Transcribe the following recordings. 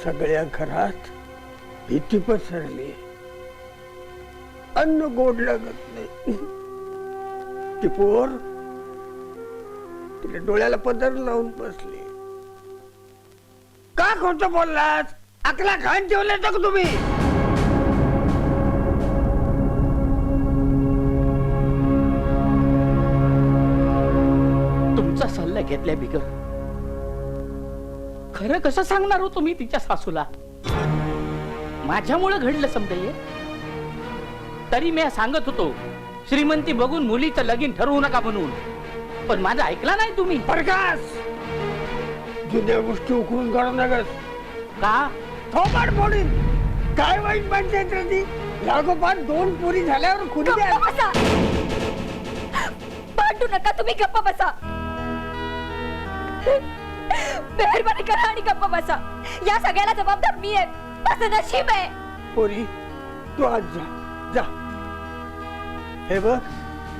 सगळ्या घरात भीती पसरली, अन्न गोड लागत नाही. ती पोर तिला डोळ्याला पदर लावून बसली. का खोटं बोललात? अकला घाण ठेवले का तुम्ही? तुमचा सल्ला घेतलाय बिगर खरं कसं सांगणार हो तुम्ही तिच्या सासूला? माझ्यामुळे घडलं समजाय. तरी मी सांगत होतो श्रीमंती बघून मुलीचं लगीन ठरवू नका म्हणून, पण माझं ऐकला नाही तुम्ही. प्रकाश, जुन्या गोष्टी उकरून काढू नकस. का? थोबाड फोडीन. काय वाईट पंचायत रे ती? लागोपाठ 2 पुरी झाल्यावर खुली द्या. भांडू नका तुम्ही, गप्प बसा. मेहरबानी करा आणि गप्प बसा. या सगळ्याला जबाबदार मी आहे. माझं नशीब आहे. पोरी, तू आज जा जा. हे बघ,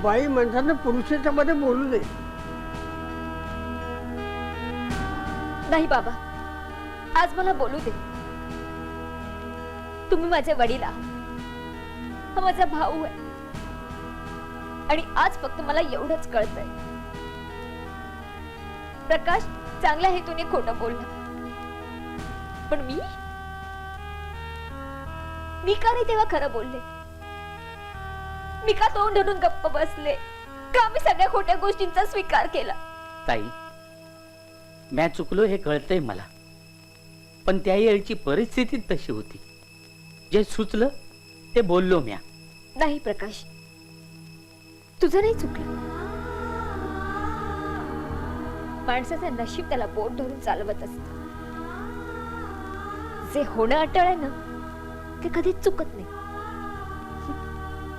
बाई माणसानं पुरुषाच्या मध्ये बोलू दे. नाही बाबा, आज मला बोलू दे. तुम्ही माझे वडील आहात, हा माझा भाऊ आहे. आणि आज फक्त मला एवढंच कळतंय, प्रकाश चांगल्या हेतूने खोटं बोलला, पण मी का नाही तेव्हा खरं बोलले? मी का तोंड धरून गप्प बसले? का मी सगळ्या खोट्या गोष्टींचा स्वीकार केला? ताई, मी चुकलो हे कळतंय मला, पण त्या वेळची परिस्थिती तशी होती. जे सुचलं ते बोललो म्या. नाही प्रकाश, तुझं नाही चुकलं. माणसाचं नशीब त्याला बोट धरून चालवत असत. जे होणं अटळ आहे ना, ते कधीच चुकत नाही.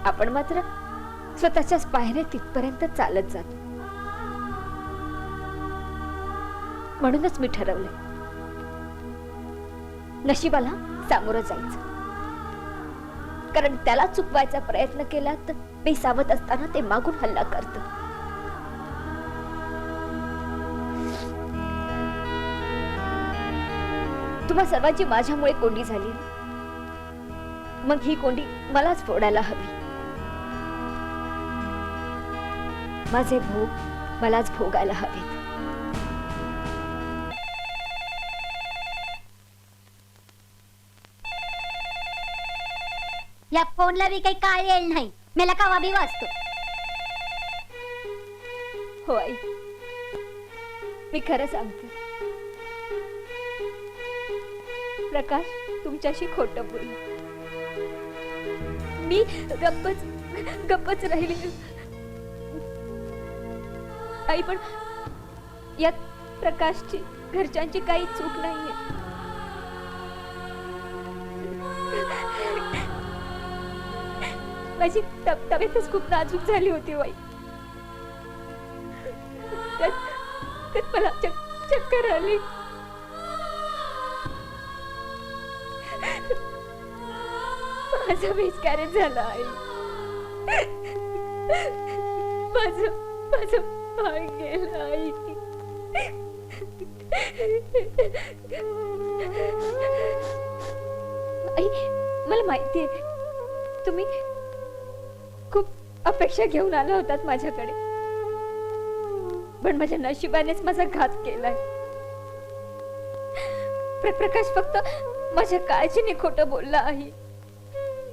आपण मात्र स्वतःच्याच पायऱ्या तिथपर्यंत चालत जातो. म्हणूनच मी ठरवलंय, नशिबाला सामोरं जायचं. कारण त्याला चुकवायचा प्रयत्न केला तर बेसावत असताना ते मागून हल्ला करत. तुम्हा सर्वांची माझ्यामुळे कोंडी झाली, मग ही कोंडी मलाच फोडायला हवी. माझे भोग मलाच भोगायला हवेत. या फोनला बी काही काळ येईल नाही. मला कावा बी वाचतो. हो आई, मी खरं सांगते. प्रकाश तुमच्याशी खोटं बोल. मी गप्पच राहिली. आई, पण यात प्रकाशची घरच्यांची काही चूक नाहीये. माझी तब्येतच खूप नाजूक झाली होती बाई. त्यात मला चक्कर आली. माझा मिसकॅरेज झाला आई. माझं पाय गेला आई. आई, मला माहितीये तुम्ही खूप अपेक्षा घेऊन आला होतात माझ्याकडे, पण माझ्या नशिबानेच माझा घात केलाय. प्रकाश फक्त माझ्या काळजीने खोटं बोलला आहे.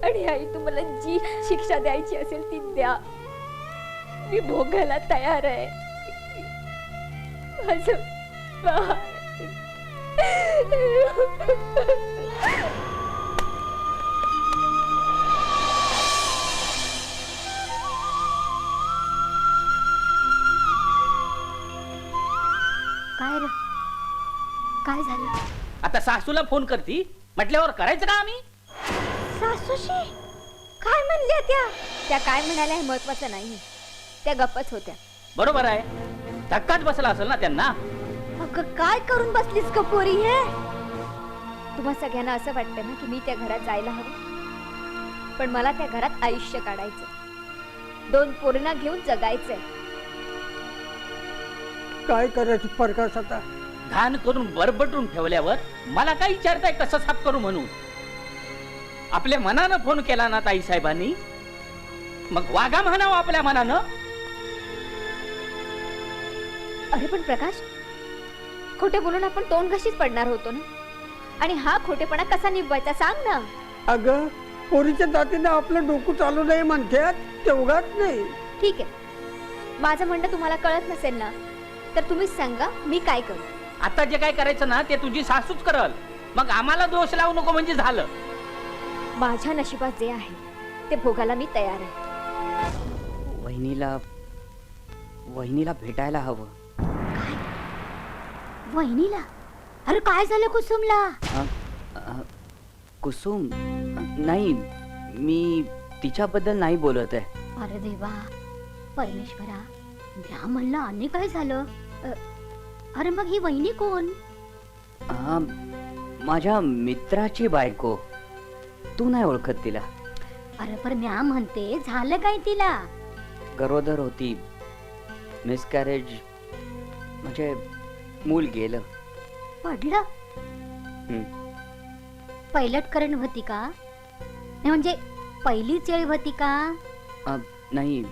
आणि आई, तुम्हाला जी शिक्षा द्यायची असेल ती द्या. मी भोगायला तयार आहे. माझं काय रे, काय झालं? आता सासूला फोन करती म्हटल्यावर करायचं का आम्ही? सासूशी काय म्हणल्या त्या? त्या काय म्हणाल्या हे महत्वाचं नाही. त्या गप्पच होत्या. बरोबर आहे, धक्काच बसला असेल ना त्यांना. अगं काय करून बसलीस का पोरी हे? तुम्हा सगळ्यांना असं वाटतं ना की मी त्या घरात जायला हवं, पण मला त्या घरात आयुष्य काढायचं. 2 पोरींना घेऊन जगायचंय. काय करायचं प्रकाश आता? घाण करून बरबटून ठेवल्यावर मला काय विचारताय कसं साफ करू म्हणून? आपल्या मनानं फोन केला ना ताई साहेबांनी, मग वागा म्हणावं आपल्या मनानं. अरे पण प्रकाश, खोटे बोलून आपण तोंड घशीत पडणार होतो ना, आणि हा खोटेपणा कसा निभवायचा सांग ना. अगं पोरीच्या दातीनं आपलं डोकं चालू नाही म्हणतात तेवढाच नाही. ठीक आहे, माझं म्हणणं तुम्हाला कळत नसेल ना, तर तुम्हीच सांगा मी काय करू. आता जे काय करायचं ना ते तुझी सासूच करल, मग आम्हाला दोष लावू नको म्हणजे झालं. माझ्या नशिबात जे आहे ते भोगायला मी तयार आहे. वहिनीला भेटायला हवं. वहिनीला? अरे काय झालं कुसुमला? कुसुम नाही, मी तिच्याबद्दल नाही बोलत आहे. अरे देवा, परमेश्वरा, म्या म्हणलं आणि काय झालं? अरे मग ही वहिनी कोण? माझ्या मित्राची बायको. तू नाही ओळखत तिला? अरे पण म्या म्हणते झालं काय तिला? गरोदर होती, मिसकॅरेज, म्हणजे मूल गेलं. पडलं? हं. पैलटकरण होती का? नाही म्हणजे पहिलीच वेळ होती का? नाही,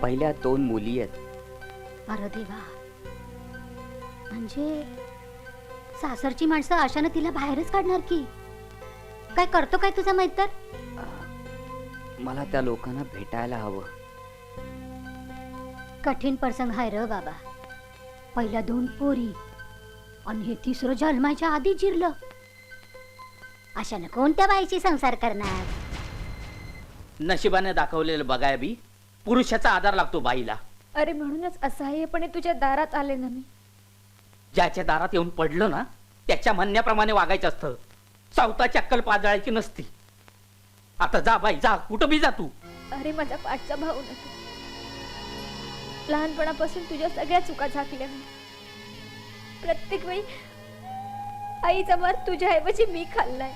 पहिल्या 2 मुली आहेत. अरे देवा, म्हणजे सासरची माणसं अशानं तिला बाहेरच काढणार की काय? करतो काय तुझा मैत्र? मला त्या लोकांना भेटायला हवं. कठीण प्रसंग हाय र बाबा. पहिल्या 2 पोरी आणि हे 3रं जन्माच्या आधी जिरलं. अशानं कोणत्या बाईची संसार करणार? नशिबाने दाखवलेलं बघाय बी पुरुषाचा आधार लागतो बाईला. अरे म्हणूनच असहाय्यपणे तुझ्या दारात आले ना मी. ज्याच्या दारात येऊन पडलं ना त्याच्या म्हणण्याप्रमाणे वागायचं असतं. सावताची अक्कल पाजळायची नसती. आता जा बाई जा, कुठं बी जा तू. अरे माझा पाठचा भाऊ ना तू. लहानपणापासून तुझ्या सगळ्या चुका झाकल्या मी. प्रत्येक वेळी आईचा मार तुझ्या ऐवजी मी खाल्लाय,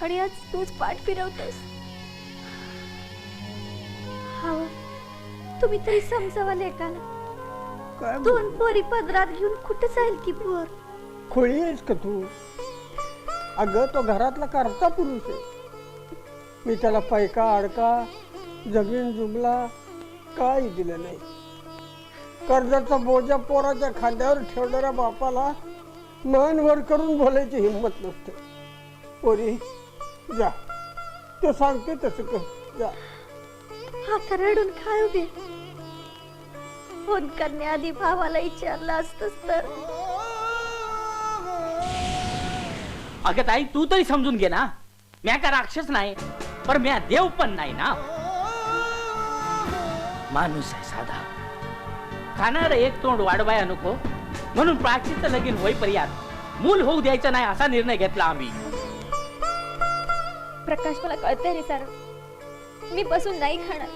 आणि आज तूच पाठ फिरवतोस. हा, तुम्ही तरी समजावा लेकाला. काय 2 पोरी पदरात घेऊन कुठं जाईल की पोर? खोळी आहेस का तू? अगं तो घरातला करता पुरुष आहे. मी त्याला पैका अडका जमीन जुमला काही दिलं नाही. कर्जाचा बोजा पोराच्या खांद्यावर ठेवणाऱ्या बापाला मान वर करून बोलायची हिंमत नसते. पोरी जा, तो सांगते तसं कर, जा. हात रडून काय उभे? फोन करण्याआधी भावाला विचारलं असतंस तर. अगं ताई तू तरी समजून घे ना, म्या का राक्षस नाही, पण म्या देव पण नाही ना. माणूस आहे साधा. खाणार एक तोंड वाढवाया नको म्हणून प्राचित लगीन होईपर्यंत मूल होऊ द्यायचं नाही असा निर्णय घेतला आम्ही. प्रकाश, मला कळतंय रे सारं. मी बसून नाही खाणार.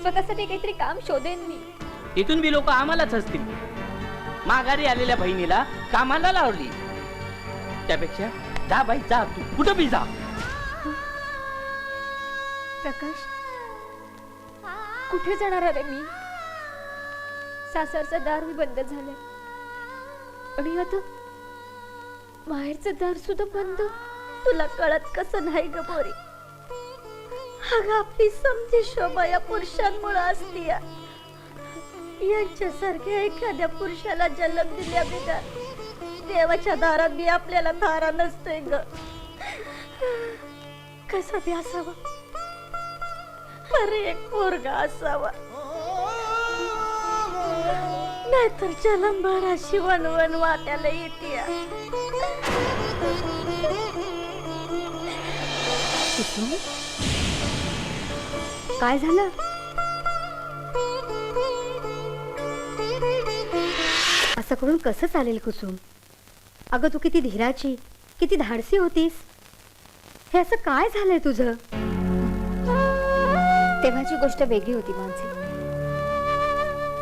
स्वतःसाठी काहीतरी काम शोधेन मी. तिथून बी लोक आम्हालाच असतील. माघारी आलेल्या बहिणीला कामाला लावली. त्यापेक्षा जा बाई जा, तू कुठं बी जा. प्रकाश, कुठे जाणार आहे मी? सासरचं दार मी बंद झालंय, आणि आता बाहेरचं दार सुद्धा बंद. तुला कळत कसं नाही ग पोरी? अगं आपली समजी शोभा या पुरुषांमुळे असती. यांच्यासारख्या एखाद्या पुरुषाला जन्म दिल्या बिगर देवाच्या दारात बी आपल्याला धारा नसतोय ग. कसा बी असावा, अरे एक पोरगा असावा, नाहीतर जलंभर अशी वनवन वाट्याला येते. काय झालं? असं करून कसं चालेल कुसुम? अगं तू किती धीराची, किती धाडसी होतीस. हे असं काय झालंय तुझं? तेव्हाची गोष्ट वेगळी होती मानसी.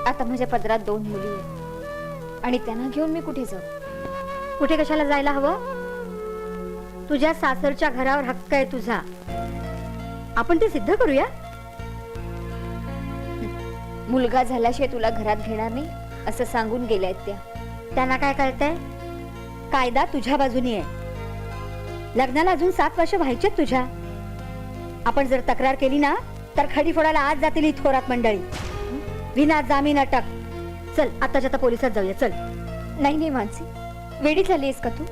आता माझ्या पदरात 2 मुली आहेत, आणि त्यांना घेऊन मी कुठे जाऊ? कुठे कशाला जायला हवं? तुझ्या सासरच्या घरावर हक्क आहे तुझा. आपण ते सिद्ध करूया. मुलगा झाल्याशिवाय तुला घरात घेणार नाही असं सांगून गेल्यात त्या. त्यांना काय कळतंय? कायदा तुझ्या बाजूनी आहे. लग्नाला अजून 7 वर्ष व्हायचेत तुझ्या. आपण जर तक्रार केली ना तर खडी फोडायला आज जातील ही थोरात मंडळी. विना जामीन अटक. चल आताच्या आता पोलिसात जाऊया. चल. नाही नाही मानसी, वेडी झालीस का तू?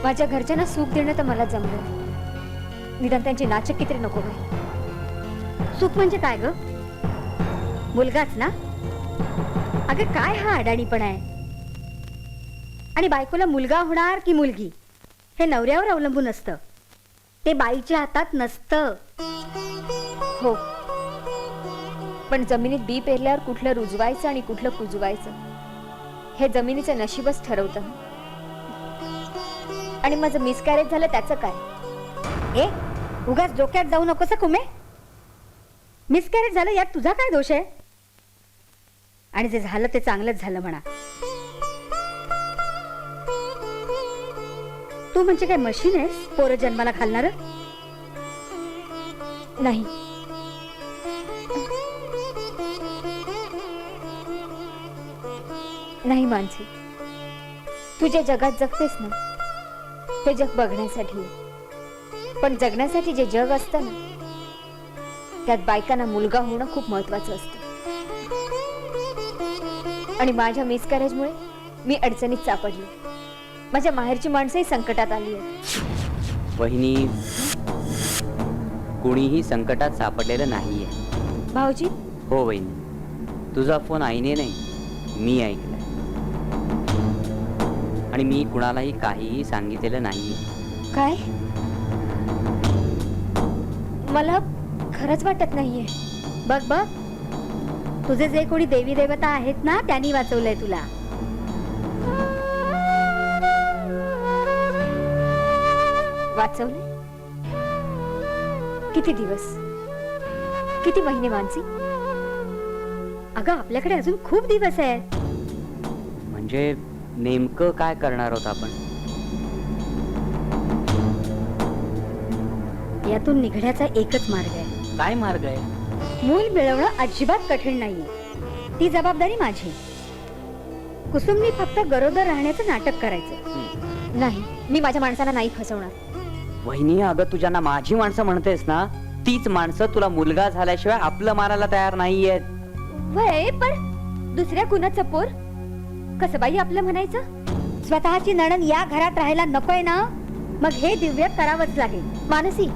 माझ्या घरच्यांना सुख देणं तर मला जमलं, निदान त्यांची नाचक्की तरी नको बाई. सुख म्हणजे काय ग? मुलगाच ना? अगं काय हा अडाणीपणा आहे? आणि बायकोला मुलगा होणार की मुलगी हे नवऱ्यावर अवलंबून असतं, ते बाईच्या हातात नसतं. हो, पण जमिनीत बी पेरल्यावर कुठलं रुजवायचं आणि कुठलं कुजवायचं हे जमिनीचं नशीबच ठरवतं. आणि माझं मिसकॅरेज झालं त्याचं काय? ए उगाच डोक्यात जाऊ नकोस कुमे. मिसकॅरेज झालं यात तुझा काय दोष आहे? आणि जे झालं ते चांगलंच झालं म्हणा. तू म्हणजे काय मशीन आहेस पोरं जन्माला घालणार? नाही, नाही मानसी, तू जे जगात जगतेस ना ते जग बघण्यासाठी आहे. पण जगण्यासाठी जे जग असतं ना त्यात बायकांना मुलगा होणं खूप महत्वाचं असतं. आणि माझ्या मिसकॅरेजमुळे मी अडचणीत सापडली. माझ्या माहेरची माणसंही संकटात आली आहेत. वहिनी, कुणीही संकटात सापडलेलं नाहीये. भाऊजी, हो वहिनी, तुझा फोन आईने नाही मी ऐकलाय. आणि मी कुणालाही काहीही सांगितलेलं नाहीये. काय? मला खरंच वाटत नाहीये. बघ बघ, तुझे जे कोणी देवी देवता आहेत ना त्यांनी वाचवलंय तुला. वाचवले? किती दिवस, किती महिने मानसी? अगं आपल्याकडे अजून खूप दिवस आहेत. म्हणजे नेमकं काय करणार आहोत आपण? यातून निघण्याचा एकच मार्ग आहे. काय मार्ग आहे? मूल मिळवणं अजिबात कठीण नाहीये. ती जबाबदारी माझी. कुसुमनी फक्त गरोदर राहण्याचं नाटक करायचं. नाही, मी माझ्या माणसाला नाही फसवणार. वहिनी, अगं तुझ्यांना माझी माणसं म्हणतेस ना, तीच माणसं तुला मुलगा झाल्याशिवाय आपलं मारायला तयार नाहीयेत. वय पण दुसऱ्या कुणाचं पोर कसं बाई आपलं म्हणायचं? स्वतःची नणन या घरात राहायला नकोय ना, मग हे दिव्य करावंच लागेल. मानसी,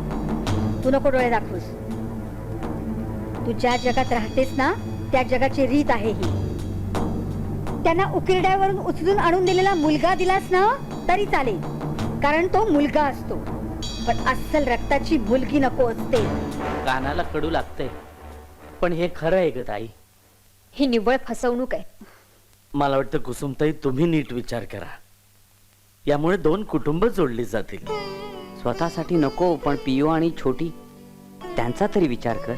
तू नको डोळे दाखवूस. तू ज्या जगात राहतेस ना त्या जगाची रीत आहे ही. त्यांना उकिरड्यावरून उचलून आणून दिलेला मुलगा दिलास ना तरी चालेल, कारण तो मुलगा असतो. पण अस्सल रक्ताची मुलगी नको असते. कानाला कडू लागतंय, पण हे खरं आहे ग ताई. ही निव्वळ फसवणूक आहे. मला वाटतं कुसुमताई तुम्ही नीट विचार करा. यामुळे 2 कुटुंब जोडली जातील. स्वतःसाठी नको, पण पियू आणि छोटी त्यांचा तरी विचार कर.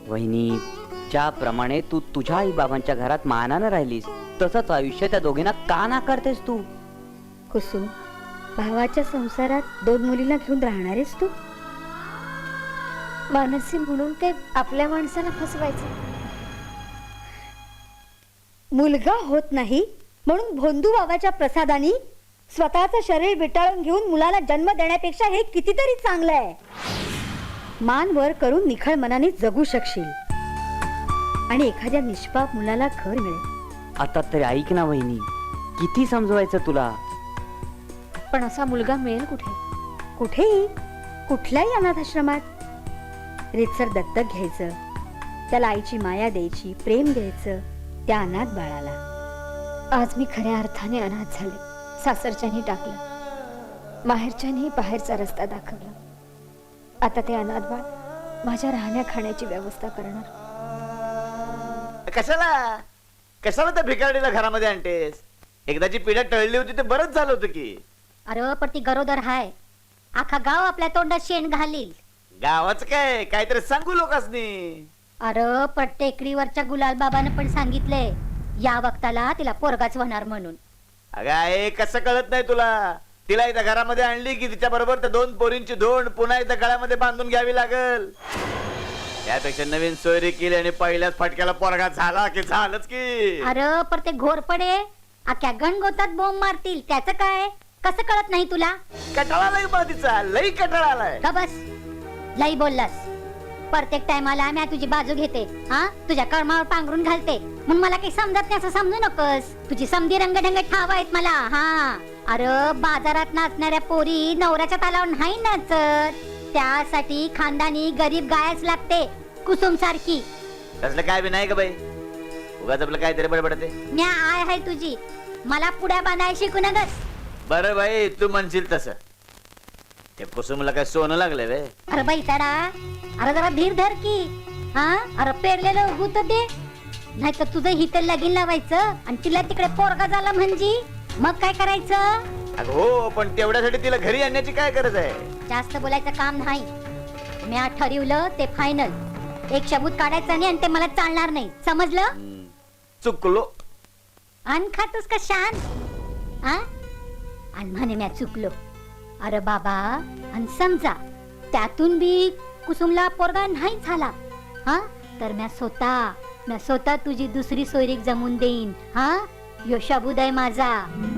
वहिनी, ज्याप्रमाणे तू तुझ्या आई बाबांच्या घरात मानानं राहिलीस तसंच आयुष्य त्या दोघींना का नाकारतेस तू? कुसुम, भावाच्या संसारात 2 मुलीला घेऊन राहणारेस तू? मानसी म्हणून काय आपल्या माणसाला फसवायचं? मुलगा होत नाही म्हणून भोंदू बाबाच्या प्रसादानी स्वतःचं शरीर विटाळून घेऊन मुलाला जन्म देण्यापेक्षा हे कितीतरी चांगलं आहे. मान वर करून निखळ मनाने जगू शकशील आणि एखाद्या निष्पाप मुलाला घर मिळेल. आता तरी ऐक ना वहिनी, किती समजवायचं तुला? पण असा मुलगा मिळेल कुठे? कुठेही, कुठल्याही अनाथाश्रमात. रीतसर दत्तक घ्यायचं, त्याला आईची माया द्यायची, प्रेम द्यायचं त्या अनाथ बाळाला. आज मी खऱ्या अर्थाने अनाथ झाले. सासरच्यानी टाकलं, माहेरच्यानी बाहेरचा रस्ता दाखवला. आता ते अनाथ बाळ माझ्या राहण्या खाण्याची व्यवस्था करणार. कशाला त्या भिकारडीला घरामध्ये आणतेस? एकदाची पिढ्या टळली होती ते बरंच झालं होतं की. अरे पण ती गरोदर हाय, अख्खा गाव आपल्या तोंडात शेण घालील. गावाच काय काहीतरी सांगू लोकांनी. अरे पण टेकडीवरच्या गुलाल बाबानं पण सांगितलंय या वक्ताला तिला पोरगाच होणार म्हणून. अगं आहे, कसं कळत नाही तुला? तिला इथं घरामध्ये आणली की तिच्या बरोबर त्या 2 पोरींची धोंड पुन्हा इथं गळ्यामध्ये बांधून घ्यावी लागल. त्यापेक्षा नवीन सोयरी केली आणि पहिल्याच फटक्याला पोरगा झाला की झालंच की. अरे पर ते घोरपडे अख्या गणगोतात बोंब मारतील त्याचं काय कसं कळत नाही तुला? कटाळा आलाय बा तिचा, लई कटाळा आलाय. का बस लई बोललास. प्रत्येक टायमाला मी तुझी बाजू घेते हा तुझ्या कर्मावर पांघरून घालते म्हणून मला काही समजत नाही असं समजू नकोस. तुझी समधी रंगढंग ठाव आहेत मला. हा अरे बाजारात नाचणाऱ्या पोरी नवऱ्याच्या तालावर नाही नाचत. त्यासाठी खानदानी गरीब गायच लागते कुसुम सारखी. तसलं काय बी नाही का बाई, उगाच आपलं काहीतरी बडबडते. म्या आय आहे तुझी, मला पुढ्या बांधाय शिकू नगस. बरं बाई तू म्हणशील तसं. ते कुसुमला काय सोनं लागलंय वे. अरे बाई ताडा, अरे जरा धीर धर की. हा अरे पेरलेलं उगू तर दे, नाही तर तुझं हिथं लगीन लावायचं आणि तिला तिकडे पोरगा झाला म्हणजे मग काय करायचं? अगं हो, पण तेवढ्यासाठी तिला घरी आणण्याची काय गरज आहे? जास्त बोलायचं काम नाही. म्या ठरवलं ते फायनल. एक शब्द काढायचा नाही आणि ते मला चालणार नाही, समजलं? चुकलो. अन खातोस का शान? हा आणि म्हणे म्या चुकलो. अरे बाबा, आणि समजा त्यातून बी कुसुमला पोरगा नाही झाला हा तर म्या स्वतः तुझी दुसरी सोयरीक जमून देईन. हा यो शबूद आहे माझा,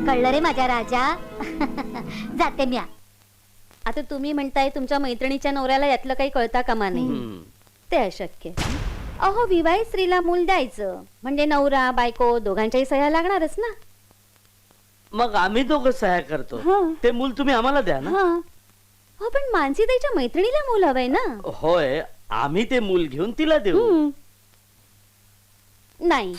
कळलं रे माझ्या राजा. जाते म्या. आता तुम्ही म्हणताय तुमच्या मैत्रिणीच्या नवऱ्याला यातलं काही कळता कामा नाही. ते अशक्य. अहो विवाहित स्त्रीला मूल द्यायचं म्हणजे नवरा बायको दोघांच्याही सह्या लागणारच ना. मग आम्ही दोघं सहाय्य करतो, हं. ते मूल तुम्ही आम्हाला द्या ना. हा हो पण मानसी त्याच्या मैत्रिणीला मूल हवंय ना. होय, आम्ही ते मूल घेऊन तिला देऊ. नाही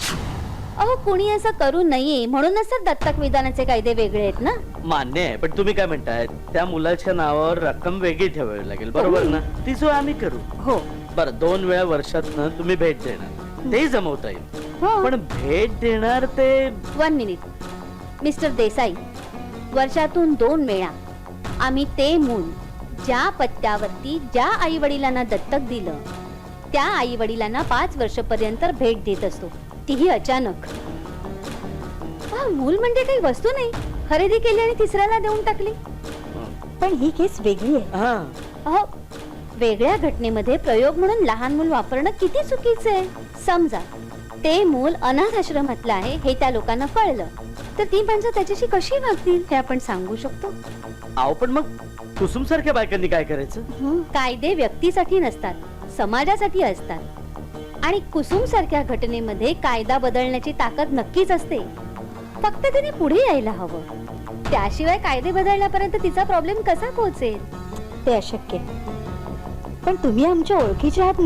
अहो कुणी असं करू नये म्हणूनच तर दत्तक विधानाचे कायदे वेगळे आहेत ना. मान्य आहे, पण तुम्ही काय म्हणताय त्या मुलाच्या नावावर रक्कम वेगळी ठेवावी लागेल, बरोबर ना? ती सोय आम्ही करू. हो बरं, 2 वेळा वर्षातनं तुम्ही भेट देणार, ते जमवता येईल. हो पण भेट देणार ते 1 मिनिट मिस्टर देसाई, वर्षातून 2 वेळा आम्ही ते मूल ज्या पत्त्यावरती ज्या आई वडिलांना दत्तक दिलं त्या आई वडिलांना 5 वर्षपर्यंत भेट देत असतो, तीही अचानक. मूल म्हणजे काही वस्तू नाही, खरेदी केली आणि तिसऱ्याला देऊन टाकली. पण ही केस वेगळी आहे. हा अहो वेगळ्या घटनेमध्ये प्रयोग म्हणून लहान मूल वापरणं किती चुकीचं आहे. समजा ते मूल अनाथ आश्रमातलं आहे हे त्या लोकांना कळलं तर ती माणसं त्याच्याशी कशी वागतील हे आपण सांगू शकतो. अहो पण मग कुसुम सारख्या बायकांनी काय करायचं? कायदे व्यक्तीसाठी नसतात, समाजासाठी असतात. आणि कुसुम सारख्या घटनेमध्ये कायदा बदलण्याची ताकद नक्कीच असते, फक्त तिने पुढे यायला हवं. त्याशिवाय कायदे बदलण्यापर्यंत तिचा प्रॉब्लेम कसा पोहोचेल? ते अशक्य. पण तुम्ही आमच्या ओळखीचे आहात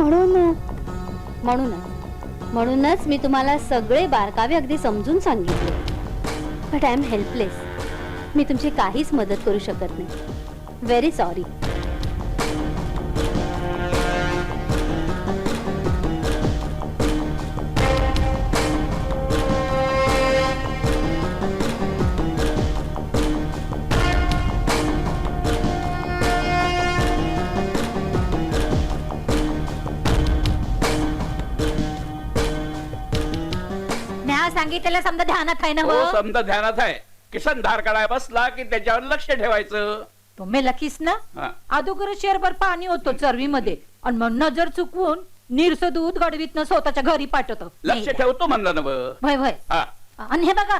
म्हणूनच मी तुम्हाला सगळे बारकावे अगदी समजून सांगितले. But I am helpless. मी तुमची काहीच मदत करू शकत नाही. Very sorry. म्या सांगितलेलं समजा ध्यानात आहे ना? हो समजा ध्यानात आहे. किसन धार काढाय बसला की त्याच्यावर लक्ष ठेवायचं. तुम्ही लकीस ना? हा. अगोदर शेरभर पाणी होतो चरवीमध्ये आणि मग नजर चुकवून नीरस दूध गडवीतनं स्वतःच्या घरी पाठवतो. लक्ष ठेवतो म्हणलं ना ब. भय भय. हा. आणि हे बघा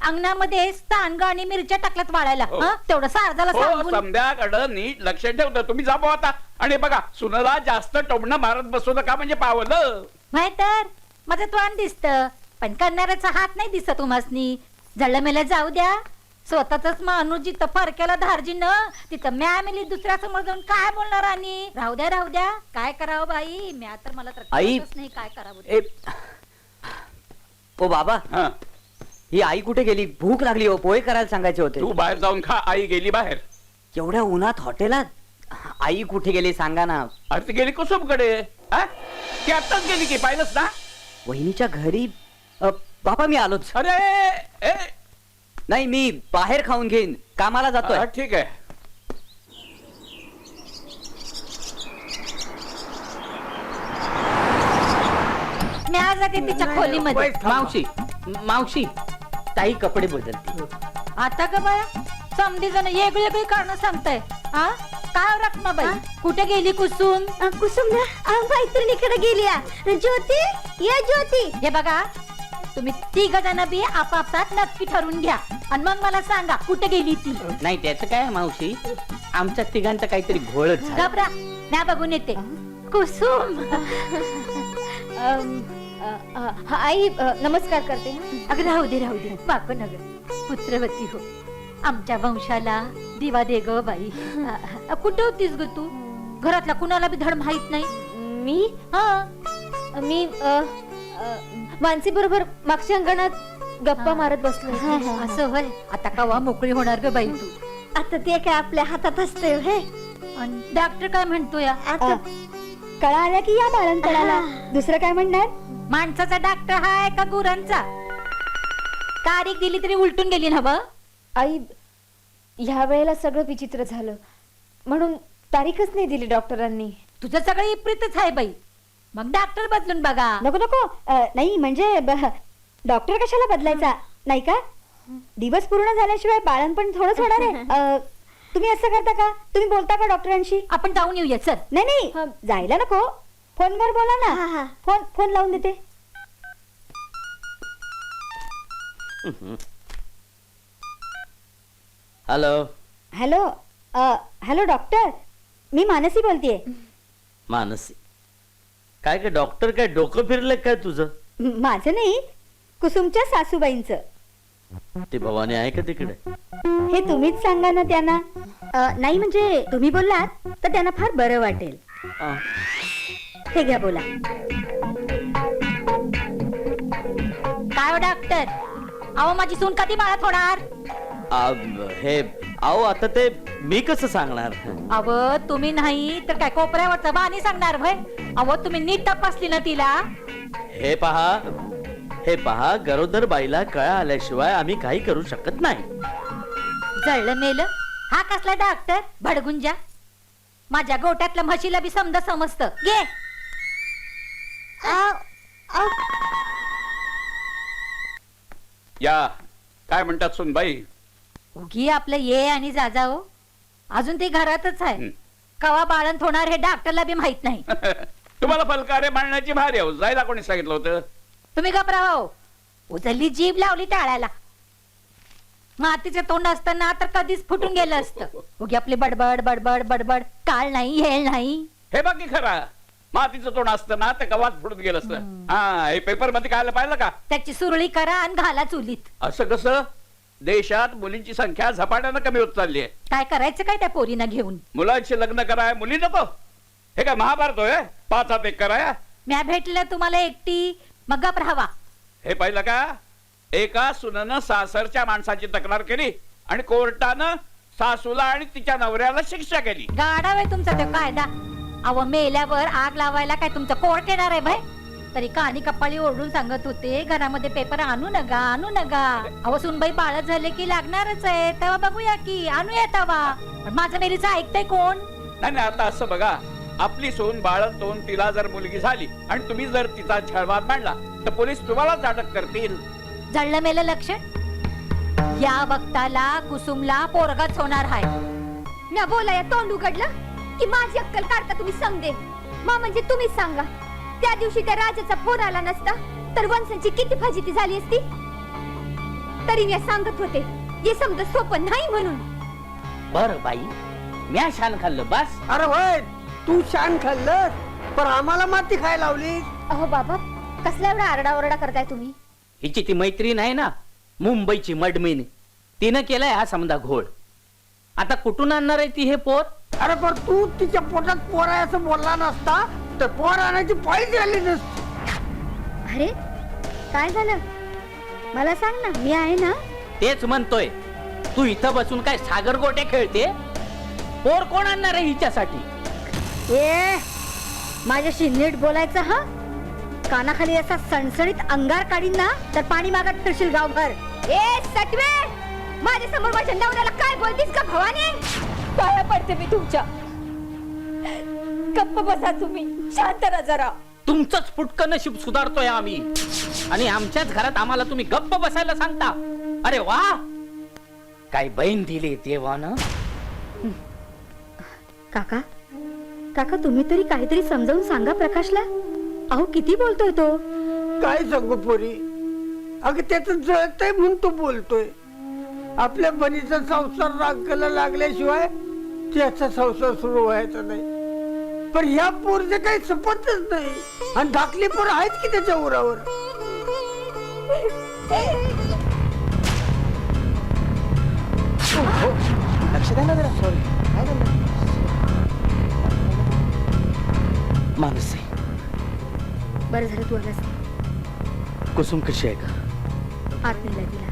अंगणामध्ये स्थानग आणि मिरच्या टाकल्यात वाळायला. हो. हं? तेवढं सारजाला हो सांगून. समध्याकडं नीट लक्ष ठेवतो. तुम्ही जा बुवा आता. आणि बघा सुनला जास्त टोमणं मारत बसू नका म्हणजे पावलं. माहित तर माझं तोंड दिसत पण करणाऱ्याचा हात नाही दिसत. तुम्हासनी जळलं मेला जाऊ द्या. स्वतःच माणूस जिथं फरक्याला धारजी न तिथं म्या मिली दुसऱ्या समोर जाऊन काय बोलणार? आणि राहू द्या काय करावं बाई. म्या तर मला तर आई. कळतच नाही काय करावं. ए ओ बाबा, हा. ही आई कुठे गेली? भूक लागली हो, पोहे करायला सांगायचे होते. तू बाहेर जाऊन खा. आई गेली बाहेर. एवढ्या उन्हात हॉटेलात? आई कुठे गेली सांगा ना. अरे ती गेली कुसुमकडे. ती आत्ताच गेली की पाहिलंच ना. वहिनीच्या घरी. बाबा मी आलोच. अरे ए नाही, मी बाहेर खाऊन घेईन, कामाला जातोय. हा, ठीक आहे. म्या जाते तिच्या खोलीमध्ये. मावशी ताई कपडे बदलते. आता का बाया समधी जण वेगळी कारण सांगताय. हा काय रखमाबाई कुठे गेली कुसुम? कुसुम ना मैत्रिणीकडे गेली आ. ज्योती ये ज्योती. हे बघा तुम्ही तिघ जण बी आपापसात नक्की ठरवून घ्या आणि मग मला सांगा कुठे गेली ती. नाही त्याचं काय मावशी, आमच्या तिघांचा काहीतरी घोळच झाला. घबरा ना बघून येते. कुसुम आई नमस्कार करते. अगं राहू दे बाप नगर पुत्रवती हो. आमच्या वंशाला दिवा दे ग बाई. कुठे होतीस ग तू? घरातला कुणाला बी धड माहित नाही. मी मानसी बरोबर मागच्या अंगणात गप्पा मारत बसलो. असं होय. आता कवा मोकळी होणार ग बाई तू? आता ते काय आपल्या हातात असतंय हे. आणि डॉक्टर काय म्हणतोय? आता कळा आल्या की या बाळंतळाला. दुसरं काय म्हणणार? माणसाचा डॉक्टर हाय का गुरांचा? तारीख दिली तरी उलटून गेली ना बा. आई ह्या वेळेला सगळं विचित्र झालं म्हणून तारीखच नाही दिली डॉक्टरांनी. तुझं सगळं इप्रितच आहे बाई. मग डॉक्टर बदलून बघा. नको नको नाही म्हणजे डॉक्टर कशाला बदलायचा नाही का? दिवस पूर्ण झाल्याशिवाय बाळणपण थोडंच होणार आहे. तुम्ही असं करता का? तुम्ही बोलता का डॉक्टरांशी? आपण जाऊन येऊया चल. नाही नाही जायला नको. फोनवर बोला ना. फोन लावून देते. हॅलो हॅलो हॅलो डॉक्टर मी मानसी बोलतेय. मानसी काय काय डॉक्टर काय डोकं फिरलं काय तुझं? माझं नाही कुसुमच्या सासूबाईंचं. ते भवानी आहे का तिकडे? हे तुम्हीच सांगा ना त्यांना. नाही म्हणजे तुम्ही बोललात तर त्यांना फार बरं वाटेल. हे घ्या बोला. काय हो डॉक्टर? अहो माझी सून कधी बाळात होणार? हे अहो आता ते मी कसं सांगणार? अव तुम्ही नाही तर काय कोपऱ्यावरचा बाणी सांगणार भय? अहो तुम्ही नीट तपासली ना तिला? हे पहा गरोदर बाईला कळा आल्याशिवाय आम्ही काही करू शकत नाही. जळलं मेलं. हा कसला डॉक्टर भडगुंजा? माझ्या गोट्यातल्या म्हशीला बी समजा समजत. घे. या काय म्हणतात सुनबाई? उगी आपलं ये आणि जाजा हो. अजून ते घरातच आहे. कवा बाळंत होणार हे डॉक्टरला बी माहित नाही. तुम्हाला फलकारे मांडण्याची भारी आहे. जायला कोणी सांगितलं होतं? तुम्ही घबरा हो. उचलली जीभ लावली टाळ्याला. मातीचे तोंड असताना तर कधीच फुटून गेलं असतं. उगी आपली बडबड बडबड बडबड. काळ नाही हेळ नाही. हे बाकी खरा मातीचं तोंड असतं ना ते कवाच फुटून गेलं असतं. हा हे पेपर मध्ये काय पाहिलं का? त्याची सुरळी करा आणि घाला चुलीत. असं कसं? देशात मुलींची संख्या झपाट्यानं कमी होत चालली आहे. काय करायचं काय त्या पोरीनं घेऊन? मुलांची लग्न कराय मुली नको. हे काय महाभारत होय? 5 एक कराया. म्या भेटलं तुम्हाला एकटी मग गप राहावा. हे पाहिलं का? एका सुननं सासरच्या माणसाची तक्रार केली आणि कोर्टानं सासूला आणि तिच्या नवऱ्याला शिक्षा केली. गाडा आहे तुमचा तो कायदा. अव मेल्यावर आग लावायला काय तुमचं कोर्ट येणार आहे भाई? तरी कानी कपाळी ओरडून सांगत होते घरामध्ये पेपर आणू नका आणू नका. अव सुनबाई बाळ झाले की लागणारच आहे तेव्हा बघूया की आणूया तेव्हा. पण माझं मेलीचं ऐकतंय कोण? नाही आता असं बघा, आपली सून बाळंत होऊन तिला जर मुलगी झाली आणि तुम्ही जर तिचा छळवाद मांडला तर पोलीस तुम्हालाच अटक करतील. जळलं मेलं लक्षण. या वक्ताला कुसुमला पोरगाच होणार आहे. म्या बोलाया तोंड उघडलं की माझी अक्कल काढता तुम्ही समजे. म्हणजे तुम्हीच सांगा त्या दिवशी त्या राजाचा फोन आला नसता तर वंशांची किती फजिती झाली असती. तरी मी सांगत होते हे समजा सोपं नाही म्हणून. बर बाई म्या शान खाल्लं बस. अरे होय तू शान खाल्लं पण आम्हाला माती खायला लावली. अहो बाबा कसला एवढा आरडाओरडा करताय तुम्ही? हिची ती मैत्रीण आहे ना मुंबईची मडमीन, तिनं केलाय हा समजा घोळ. आता कुठून आणणार आहे ती हे पोर? अरे पण तू तिच्या पोटात पोर आहे असं बोलला नसता तर पोर आणायची पाळीच आली नसती. अरे काय झालं मला सांग ना. मी आहे ना. तेच म्हणतोय. तू इथं बसून काय सागर गोटे खेळते? पोर कोण आणणार आहे हिच्यासाठी? ए माझ्याशी नीट बोलायचं हा. कानाखाली असा सणसणीत अंगार काढीन ना तर पाणी मागत फिरशील गावभर. ए सटवे माझ्या समोर माझ्या नवऱ्याला काय बोलतीस का भवानी? पाया पडते मी तुमच्या. गप्प बसा तुम्ही. शांत राहा जरा. तुमचंच फुटकं नशीब सुधारतोय आम्ही आणि आमच्याच घरात आम्हाला तुम्ही गप्प बसायला सांगता. अरे वा काय बहीण दिली देवानं. काका काका तुम्ही तरी काहीतरी समजावून सांगा प्रकाशला. अहो किती बोलतोय तो. काय सांगू पोरी, अगं त्याचं जळतंय म्हणून तो बोलतोय. आपल्या बनीचा संसार रांकाला लागल्याशिवाय त्याचा संसार सुरू व्हायचा नाही. पण ह्या पोरचे काही सपतच नाही आणि धाकली पोर आहेत की त्याच्या उरावर. लक्ष द्या ना जरा. सॉरी, काय झालं? मानसी, बरं झालं तू आलास. कुसुम कशी आहे का? आत नेला तिला.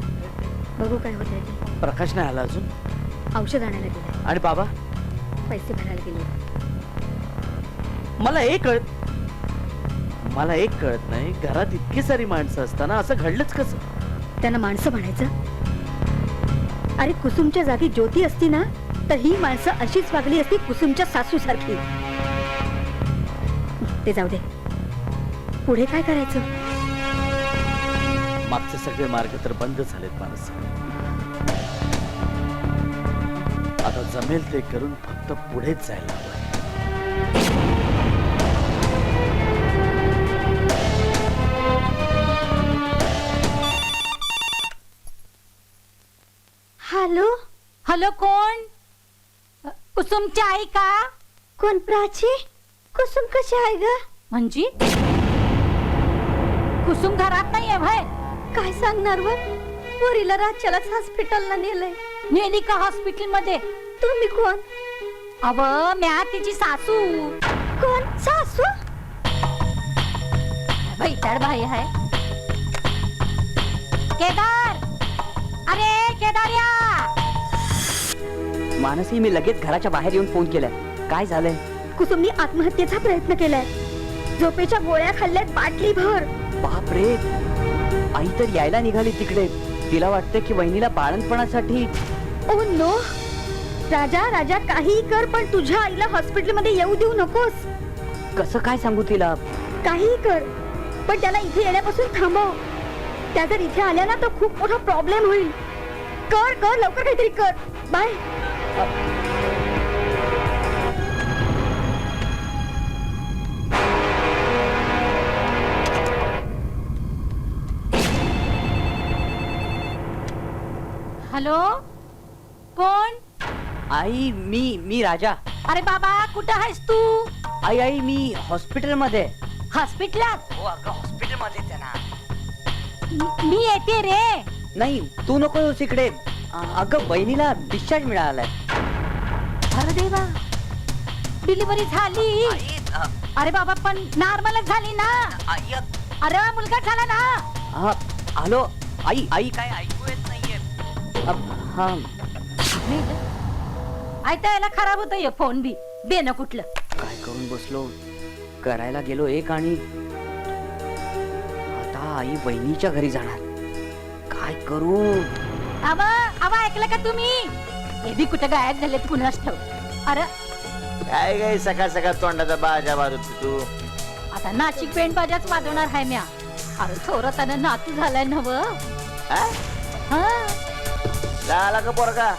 बघू काय होतंय ते. प्रकाश नाही आला अजून? औषध आणायला गेलाय. आणि बाबा? पैसे भरायला गेले. मला एक कळत नाही, घरात इतकी सारी माणसं असताना असं घडलंच कसं? त्यांना माणसं म्हणायचं? अरे कुसुमच्या जागी ज्योती असती ना तर ही माणसं अशीच वागली असती कुसुमच्या सासू सारखी. ते जाऊ दे, पुढे काय करायचं? मागचे सगळे मार्ग तर बंद झालेत मानस. आता जमेल ते करून फक्त पुढेच जायला हवं. हॅलो हॅलो, कोण? कुसुमची आई का? कोण? प्राची? कुसुम कशी आहे ग? म्हणजे कुसुम घरात नाहीये भाई? काय सांगणार व? पोरीला रातच्यालाच हॉस्पिटलला नेलंय. नेली का हॉस्पिटल मध्ये? तुम्ही कोण? अव म्या तिची सासू. कोण? सासू? बैताड भाई आहे. केदार, अरे केदार या. मानसी, मी लगेच घराच्या बाहेर येऊन फोन केलाय. काय झालंय? कुसुमनी आत्महत्येचा प्रयत्न केलाय. झोपेच्या गोळ्या खाल्ल्यात बाटली भर. बापरे, आई तर यायला निघाली तिकडे. तिला वाटतं की वहिनीला बाळणपणासाठी. Oh no. राजा राजा काही कर पण तुझ्या आईला हॉस्पिटलमध्ये येऊ देऊ नकोस. कसं काय सांगू तिला? काही कर पण त्याला इथे येण्यापासून थांबव. त्या जर इथे आल्या ना तर खूप मोठा प्रॉब्लेम होईल. कर कर लवकर काहीतरी कर. बाय. हॅलो, कोण? आई, मी राजा. अरे बाबा, कुठं आहेस तू? आई मी हॉस्पिटल मध्ये. हॉस्पिटलात? हो अगं, हॉस्पिटल मध्येच आहे ना. मी येते रे. नाही, तू नको येऊस इकडे. अगं, बहिणीला डिस्चार्ज मिळालाय. अरे देवा, डिलिव्हरी झाली? अरे बाबा, पण नॉर्मलच झाली ना? अरे मुलगा झाला ना? हॅलो आई काय ऐकू येत नाहीये? हा, ऐका याला खराब होतं फोन बी बेन कुठलं. काय करून बसलो, करायला गेलो एक आणि आता आई बहिणीच्या घरी जाणार. काय करू? आवा ऐकलं का तुम्ही? हे बी कुठं गायब झाले कुणाच ठेव. अरे काय काय सकाळ सकाळ तोंडाचा बाजा वाजत तू. आता नाशिक पेंट बाजाच वाजवणार आहे म्या. अरे थोरताना नातू झालाय नव. झाला का पोरगा?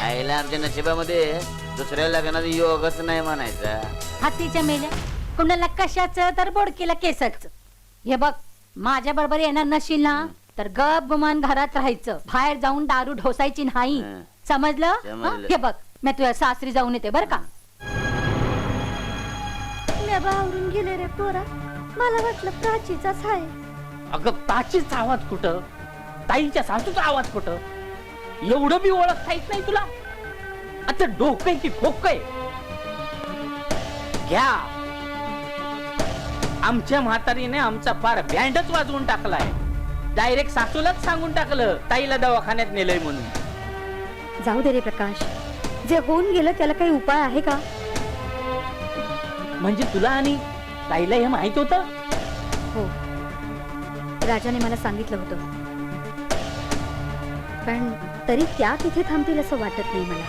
आईला आमच्या नशिबामध्ये दुसऱ्या लग्नाचा योगच नाही म्हणायचा. हातीच्या मेल्या कुणाला कशाचं तर बोडकीला केसाच. हे बघ, माझ्या बरोबर येणार नशील ना तर गप गुमान घरात राहायचं. बाहेर जाऊन दारू ढोसायची नाही. समजलं? हे बघ, मी तुझ्या सासरी जाऊन येते बर का. मी बावरून गेले रे पोरा. मला वाटलं प्राचीचाच आहे. अगं, प्राचीचा आवाज कुठं? ताईच्या सासूचा आवाज कुठं? एवढं बी ओळखता येत नाही तुला? आता डोकं की फोकय घ्या. आमच्या म्हातारीने आमचा फार बँडच वाजवून टाकलाय. डायरेक्ट सासूलाच सांगून टाकलं ताईला दवाखान्यात नेलंय म्हणून. जाऊ दे रे प्रकाश, जे होऊन गेलं त्याला काही उपाय आहे का? म्हणजे तुला आणि ताईला हे माहित होतं? हो, राजाने मला सांगितलं होतं. पण तरी त्या तिथे थांबतील असं वाटत नाही मला.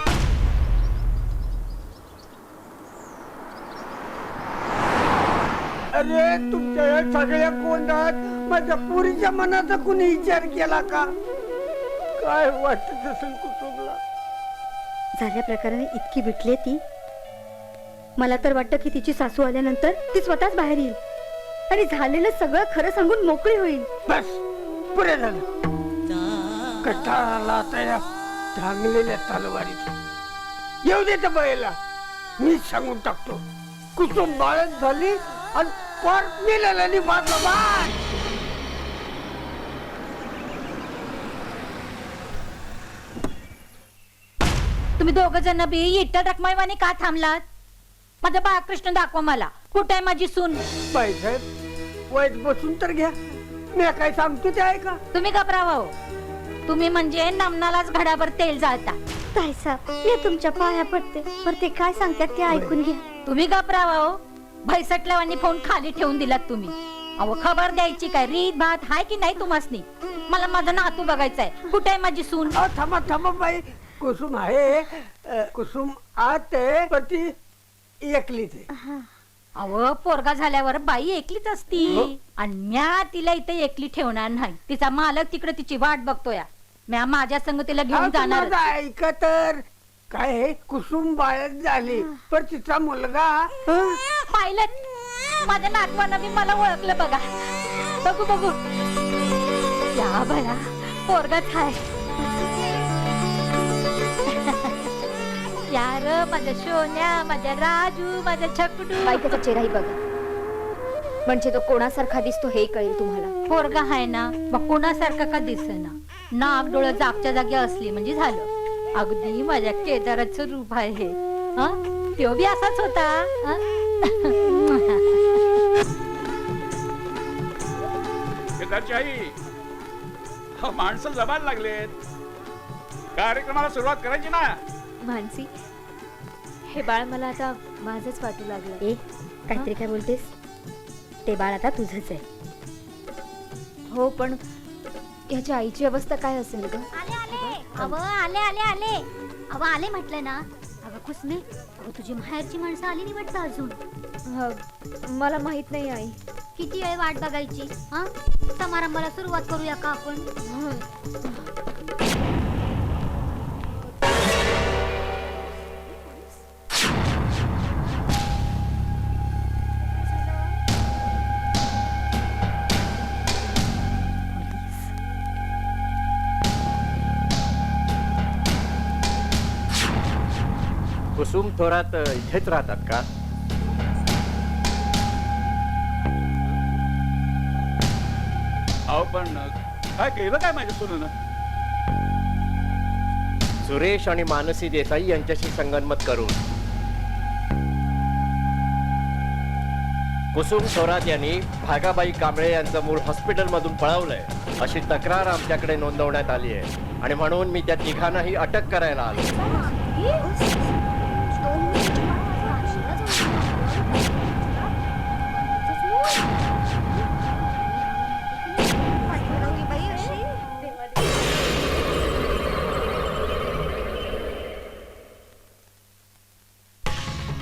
अरे तुमच्या या सगळ्या कोंडात माझ्या पुरीच्या मनाचा कुणी विचार केला का? काय वाटत असेल कुटुंबला? झाल्या प्रकाराने इतकी विटली ती मला तर वाटतं की तिची सासू आल्यानंतर ती स्वतःच बाहेर येईल आणि झालेलं सगळं खरं सांगून मोकळी होईल. बस पुरे झालं. कंटाळा आला आता या धांगलेल्या तलवारीत. येऊ दे त्या बाईला, मीच सांगून टाकतो. कुसुम बाळच झाली आणि पर मेलेला निभारला बाय. तुम्ही दोघ जण बी इट्टा टकमाईवाने का थांबलात? माझा बाळकृष्ण दाखवा मला, कुठे आहे माझी सून? बाईसाहेब वैद बसून तर घ्या, मी काय सांगतो ते ऐका. तुम्ही घबरावा हो. तुम्ही म्हणजे नामनालाच घडाभर तेल जाळता. ताईसाहेब मी तुमच्या पाया पडते, पर ते काय सांगतात ते ऐकून घ्या. तुम्ही घबरावा हो. भैसटल्यावानी फोन खाली ठेवून दिलात तुम्ही. अहो खबर द्यायची काय, रीत भात हाय की नाही तुम्हासनी? मला माझा नातू बघायचाय, कुठे आहे माझी सून? थांबा थांबा बाई, कुसुम आहे. कुसुम आत आहे, पण ती एकलीच आहे. अहो पोरगा झाल्यावर बाई एकलीच असती आणि म्या तिला इथे एकली ठेवणार नाही. तिचा मालक तिकडे तिची वाट बघतोय. म्या माझ्या संग तिला घेऊन जाणार. ऐका तर काय आहे, कुसुम बाळच झाली, पण तिचा मुलगा पाहिलं माझ्या नातवानं मी मला ओळखलं बघा. बघू बघू या बरा पोरगाच आहे. यार माझ्या सोन्या, माझ्या राजू, माझ्या छकडू. बायकाचा चेहराही बघा, म्हणजे तो कोणासारखा दिसतो हे कळेल तुम्हाला. पोरगा आहे ना, मग कोणासारखा का दिसेना. नाक डोळं जागच्या जागी असली म्हणजे झालं. अगदी माझ्या केदाराचं रूप आहे हे. तो बी असाच होता. केदारची आई, अहो, माणसं जमायला लागलेत. कार्यक्रमाला सुरुवात करायची ना. मानसी, हे बाळ मला आता माझंच वाटू लागलं. ए काहीतरी काय बोलतेस? ते बाळ आता तुझंच आहे. हो, पण याच्या आईची अवस्था काय असेल ग? आले आले अव आले आले आले अव आले म्हटलं ना. अगं कुसमे, अगं तुझी माहेरची माणसं आली नाही वाटतं अजून. मला माहित नाही आई. किती वेळ वाट बघायची? हा, समारंभाला सुरुवात करूया का आपण? कुसुम थोरात इथेच राहतात का? अहो पण काय केलं काय माझ्या सुनेनं? सुरेश आणि मानसी देसाई यांच्याशी संगनमत करून कुसुम थोरात यांनी भागाबाई कांबळे यांचं मूळ हॉस्पिटलमधून पळवलंय अशी तक्रार आमच्याकडे नोंदवण्यात आली आहे आणि म्हणून मी त्या तिघांनाही अटक करायला आलो.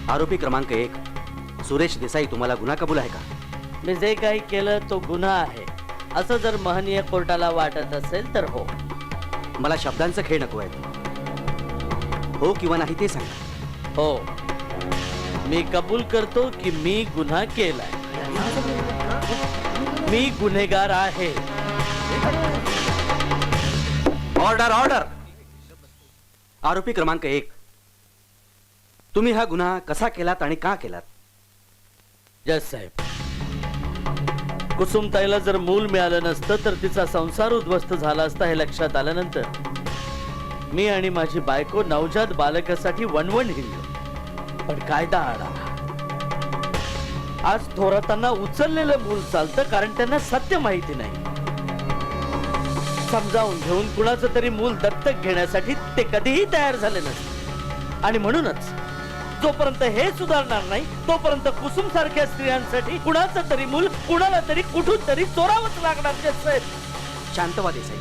आरोपी क्रमांक 1 सुरेश देसाई तुम्हाला गुन्हा कबूल आहे का? मी जे काही केलं तो गुन्हा आहे असं जर महनीय कोर्टाला वाटत असेल तर हो. मला शब्दांचं खेळ नको आहे. हो किंवा नाही ते सांगा. हो, मी कबूल करतो की मी गुन्हा केलाय. मी गुन्हेगार आहे. Order order. आरोपी क्रमांक 1 तुम्ही हा गुन्हा कसा केलात आणि का केलात? जज साहेब, कुसुमताईला जर मूल मिळालं नसतं तर तिचा संसार उद्ध्वस्त झाला असता हे लक्षात आल्यानंतर मी आणि माझी बायको नवजात बालकासाठी वणवण हिंडलो. पण कायदा आला. आज थोरातांना उचललेलं मूल चालतं कारण त्यांना सत्य माहिती नाही. समजावून घेऊन कुणाचं तरी मूल दत्तक घेण्यासाठी ते कधीही तयार झाले नसते. आणि म्हणूनच जोपर्यंत हे सुधारणार नाही तोपर्यंत कुसुम सारख्या स्त्रियांसाठी कुणाचं तरी मूल कुणाला तरी कुठून तरी चोरावंच लागणार. शांत व्हा देसाई,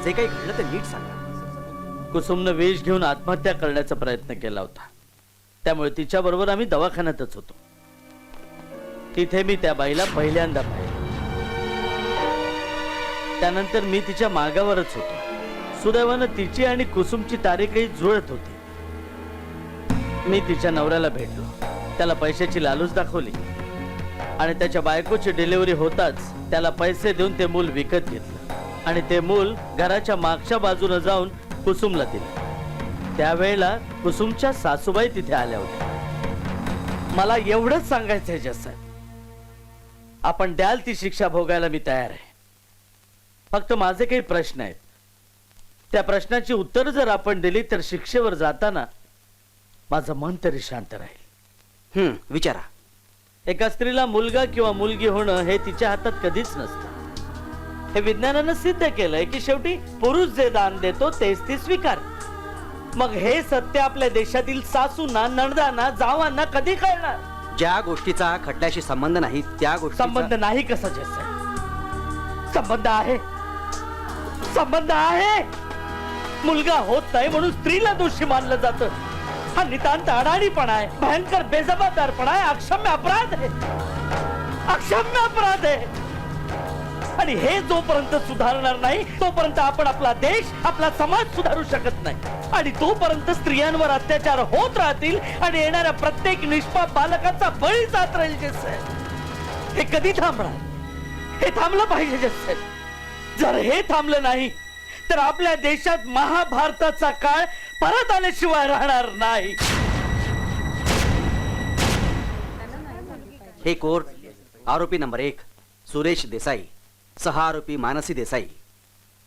जे काही घडलं ते नीट सांगा. कुसुमनं विष घेऊन आत्महत्या करण्याचा प्रयत्न केला होता. त्यामुळे तिच्या बरोबर आम्ही दवाखान्यातच होतो. तिथे मी त्या बाईला पहिल्यांदा पाहिलं. त्यानंतर मी तिच्या मागावरच होतो. सुदैवानं तिची आणि कुसुमची तारीखही जुळत होती. मी तिच्या नवऱ्याला भेटलो. त्याला पैशाची लालूच दाखवली आणि त्याच्या बायकोची डिलिव्हरी होताच त्याला पैसे देऊन ते मूल विकत घेतलं आणि ते मूल घराच्या मागच्या बाजूने जाऊन कुसुमला दिलं. त्यावेळेला कुसुमच्या सासूबाई तिथे आल्या होत्या. मला एवढंच सांगायचंय जसं आपण द्याल ती शिक्षा भोगायला मी तयार आहे. फक्त माझे काही प्रश्न आहेत. त्या प्रश्नाची उत्तर जर आपण दिली तर शिक्षेवर जाताना माझं मन तरी शांत राहील. विचारा. एका स्त्रीला मुलगा किंवा मुलगी होणं हे तिच्या हातात कधीच नसतं. हे विज्ञानानं सिद्ध केलंय की शेवटी पुरुष जे दान देतो तेच ती स्वीकार. मग हे सत्य आपल्या देशातील सासूंना, नणदांना, जावांना कधी कळणार? ज्या गोष्टीचा खटल्याशी संबंध नाही त्या गोष्टी. संबंध नाही कसा जैसे संबंध आहे. संबंध आहे. मुलगा होत नाही म्हणून स्त्रीला दोषी मानलं जातं. हा नितांत अडाणीपणा आहे, भयंकर बेजबाबदारपणा आहे, अक्षम्य अपराध आहे. अक्षम्य अपराध आहे. आणि हे जोपर्यंत सुधारणार नाही तोपर्यंत आपण आपला देश, आपला समाज सुधारू शकत नाही. आणि तोपर्यंत स्त्रियांवर अत्याचार होत राहतील आणि येणाऱ्या प्रत्येक निष्पाप बालकाचा बळी जात राहील. जसे हे कधी थांबणार? हे थांबलं पाहिजे. जसे जर हे थांबलं नाही तर आपल्या देशात महाभारताचा काळ परत आल्याशिवाय राहणार नाही. हे कोर्ट आरोपी नंबर 1 सुरेश देसाई, 6 आरोपी मानसी देसाई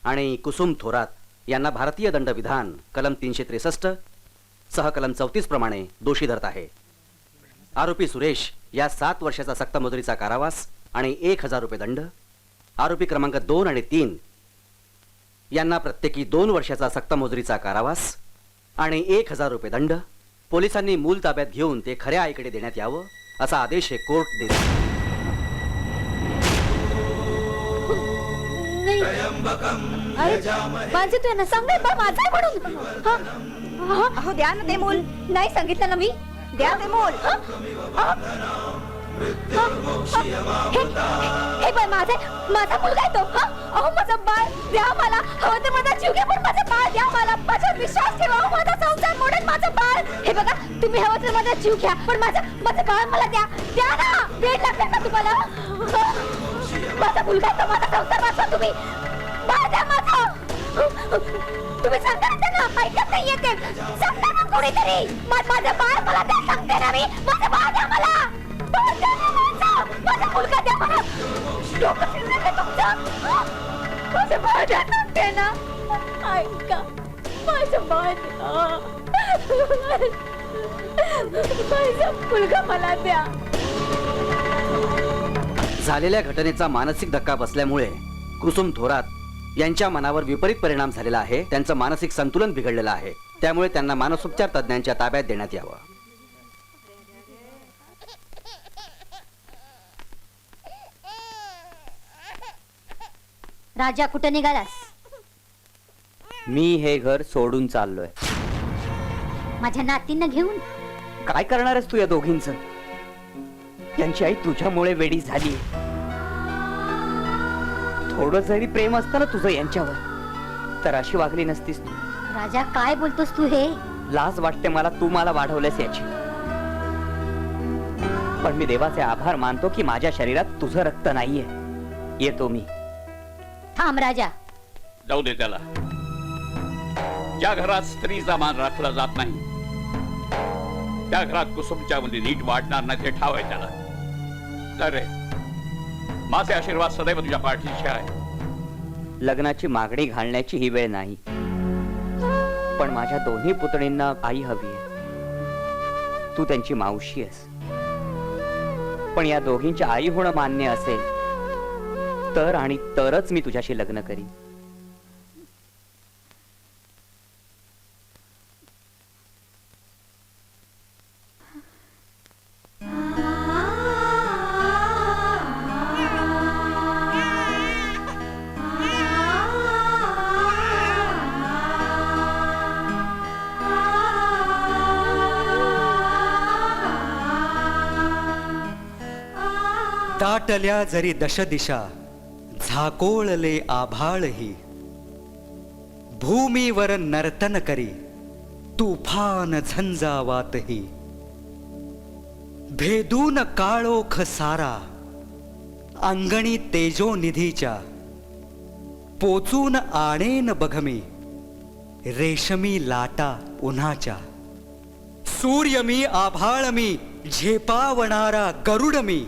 आणि कुसुम थोरात यांना भारतीय दंडविधान कलम 363 सह कलम 34 प्रमाणे दोषी धरत आहे. आरोपी सुरेश या 7 वर्षाचा सक्तमुद्रीचा कारावास आणि 1000 रुपये दंड. आरोपी क्रमांक 2 आणि 3 यांना प्रत्येकी 2 वर्षाचा सक्तमुद्रीचा कारावास आणि 1000 रुपये दंड. पोलिसांनी मूल ताब्यात घेऊन ते खऱ्या आईकडे देण्यात यावं असा आदेश हे कोर्ट देते. माझे तू यांना सांग माझा म्हणून. अहो द्या ना ते मूल. नाही सांगितलं ना मी. द्या ते मूल. हे बाय माझा मुलगा आहे तो. अहो माझं बाळ द्या मला. हवं तर माझा जीव घ्या पण माझं बाळ द्या मला. माझ्यावर विश्वास ठेवा. माझा संसार मोडेल माझं बाळ. हे बघा तुम्ही हवं तर माझा जीव घ्या पण माझं बाळ मला द्या. द्या ना. वेळ लागेल का तुम्हाला? माझा मुलगा आहे तो. माझा संसार वाचवा तुम्ही. बाळ द्या माझं. तुम्ही सांगता ना त्यांना ऐकत नाही येते. सांगता ना कोणीतरी माझं बाळ मला द्या. सांगते ना मी. माझं बाळ द्या मला. बाळ द्या ना माझं. माझा मुलगा द्या मला. डोकं फिरलं का तुमचं? माझं बाळ द्या सांगते ना. ऐका माझं बाळ द्या. माझा मुलगा मला द्या. झालेल्या घटनेचा मानसिक धक्का बसल्यामुळे कुसुम थोरात यांच्या मनावर विपरीत परिणाम झालेला आहे. त्यांचं मानसिक संतुलन बिघडलेलं आहे. त्यामुळे त्यांना मानसोपचार तज्ञांच्या ताब्यात देण्यात यावं. राजा कुठे निघालास? मी हे घर सोडून चाललोय. माझ्या नातींना घेऊन? काय करणार आहेस तू या दोघींचं? त्यांची आई तुझ्यामुळे वेडी झाली. थोडं जरी प्रेम असतं ना तुझं यांच्यावर तर अशी वागली नसतीस तू. राजा काय बोलतोस तू हे? लाज वाटते मला तू मला वाढवलंस याची. पण मी देवाचे आभार मानतो की माझ्या शरीरात तुझं रक्त नाहीये. येतो मी. थांब राजा. जाऊ दे त्याला. ज्या घरात स्त्रीचा मान राखला जात नाही त्या घरात कुसुमच्या मुली नीट वाढणार नाही ते ठाव आहे त्याला. तर रे माझे आशीर्वाद सदैव तुझ्या पाठीशी आहे. लग्नाची मागणी घालण्याची ही वेळ नाही. पण माझ्या दोन्ही पुतणींना आई हवी आहे. तू त्यांची मावशी आहेस. पण या दोघींच्या आई होणं मान्य असेल तर आणि तरच मी तुझ्याशी लग्न करीन. दाटल्या जरी दशदिशा झाकोळले आभाळही भूमीवर नर्तन करी तुफान झंझावातही भेदून काळोख सारा अंगणी तेजो निधीच्या पोचून आणेन बघमी रेशमी लाटा उन्हाच्या सूर्य मी आभाळ मी झेपावणारा गरुड मी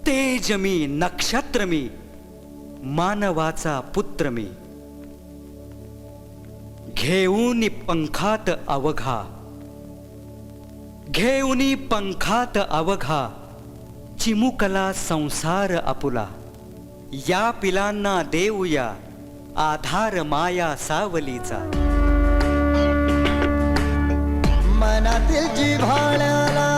तेज मी नक्षत्र मी मानवाचा पुत्र मी घेऊनी पंखात अवघा घेऊनी पंखात अवघा चिमुकला संसार आपुला या पिलांना देऊया आधार माया सावलीचा मनातील जिव्हाळ्याला